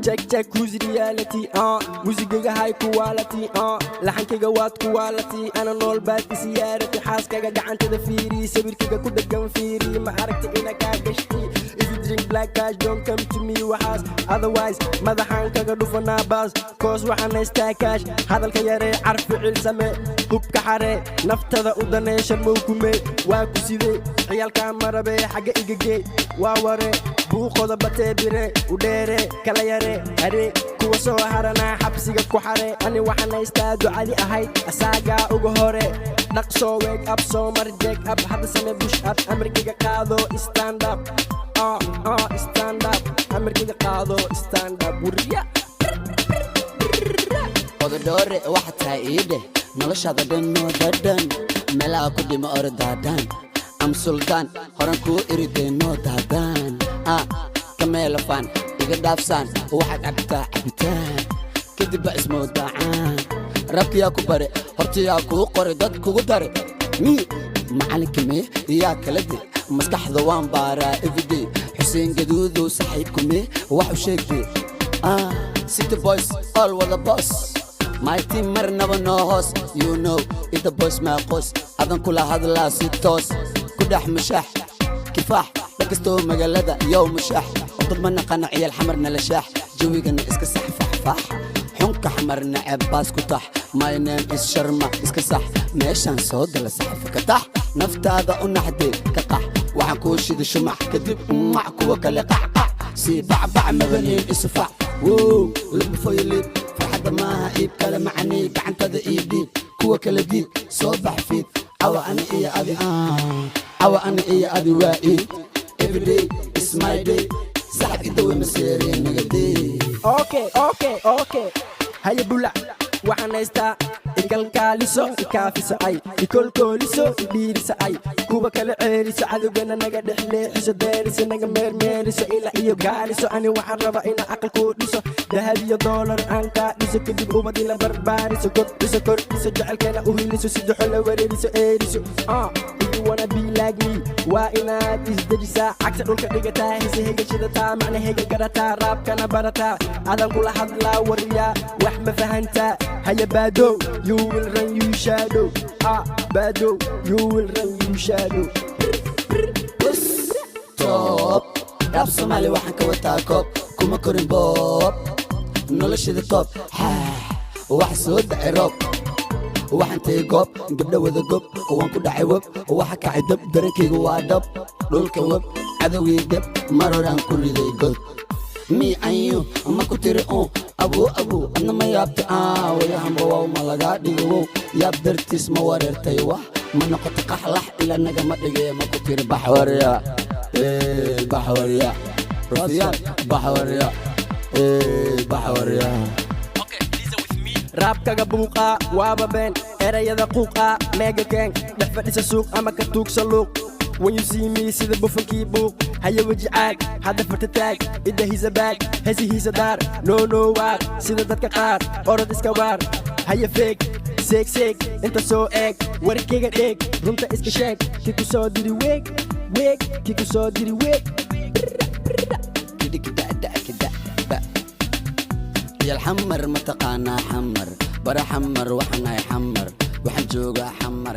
check who's reality musigiga high quality laxankiga waad quality ana nool baad isiyaarati xaaskaga gacantada fiiri sawirkiga ku dhagan fiiri ma aragti ina ka gashti if you drink black cash don't come to me waxaas otherwise madaxan kaga dhufana baas cause waxaan haystaa cash hadalka yare carfi cilsame hubka xare naftada u daneesha muukume waa ku sidee ciyalka marabe xaga igage waa ware buuqoda batee bire u dheere kala yare are kuwa soo harana xabsiga ku xare ani waxaan haystaa ducadi ahayd asaaga ugu hore dhaqso wake up soo mar jake up hadda same push up amarkiga qaado stand up stand up amarkiga qaado stand up Waryaa odore waxa taayide noloshada dhanno dadan meelaha ku dhimo ordadan am sultan horan ku irideno dadan kameelafan iga dhaafsan waxa cabtaa cabitaan kadib ismo dacaan rabkiya ku bare hortiya ku qori dad kugu dare mi macalinkime yaa kala dib maskaxda waan baara everyday xuseen gaduudo saxiibkume wax u sheegay city boys all with the boss my team marnaba no host you know it the boss ma qos adan kula hadla si toos ku dhax mushax kifaax dhagsto magaalada yow mushax dad ma naqana ciyal xamarna la shaax jawigana iska sax fax xunka xamarna abaas ku tax my name is Sharma iska sax meeshan soo gala sax ka tax naftaada u naxdee ka qax waxaan ku shida shumac kadib ma kuwa kale qax si bacbac mabanin isfac woo lib foylib farxada ma iib kala macni gacantada iibdi kuwa kala diid soo bax fiid awa ana iyo adi waa every day is my day saxib inta way maseereen nagadee okay haya bula waxaan haystaa ikalkaaliso ikaafiso ay ikolkooliso idhiiriso ay kuwa kala ceeliso cadowgana naga dhexleexiso deeriso naga meermeeriso ilaa iyo gaaliso ani waxaan rabaa ina aqal ku dhiso dahab iyo doolar aan kaa dhiso kadib ubadii la barbaariso kordhiso jecelkeena u hiliso sidaxo la wareeriso eeriso if you wanna be like me waa inaad isdejisaa cagsa dhulka dhigataa hise hega shidataa macna hega garataa raabkana barataa adan kula hadlaa Waryaa wax ma fahantaa haya baado you will run you shadow baado you will run you shadow top rap Somali waxaan ka wataa koob kuma korin boob noloshada top wax soo dhacay roob waxaan tay goob gabdha wada gob waan ku dhacay web waxa kacay dab darankayga waa dhab dhulka web cadowgii dab maroraan ku riday god me and you ma ku tiri abu adna ma yaabta wayahanba waa ma laga dhigo yaab dartiis ma wareertay wax ma noqoto qaxlax ila naga ma dhigay ma ku tiri Waryaa okay listen with me rap kaga buuqa waaba been erayada quuqa mega gang dhex fadhisa suuq ama ka tuugsa luuq when you see me see the buffon book haya waji caag hada farta taag ida hisa baag hesi hisa daar no waar sida dadka qaar orod iska waar haya fake seeg inta soo eeg warkayga dheeg runta iska sheeg ki ku soo diri weeg ki ku soo diri weeg يا الحمر متقانا حمر برا حمر وحنا حمر وحن جوجا حمر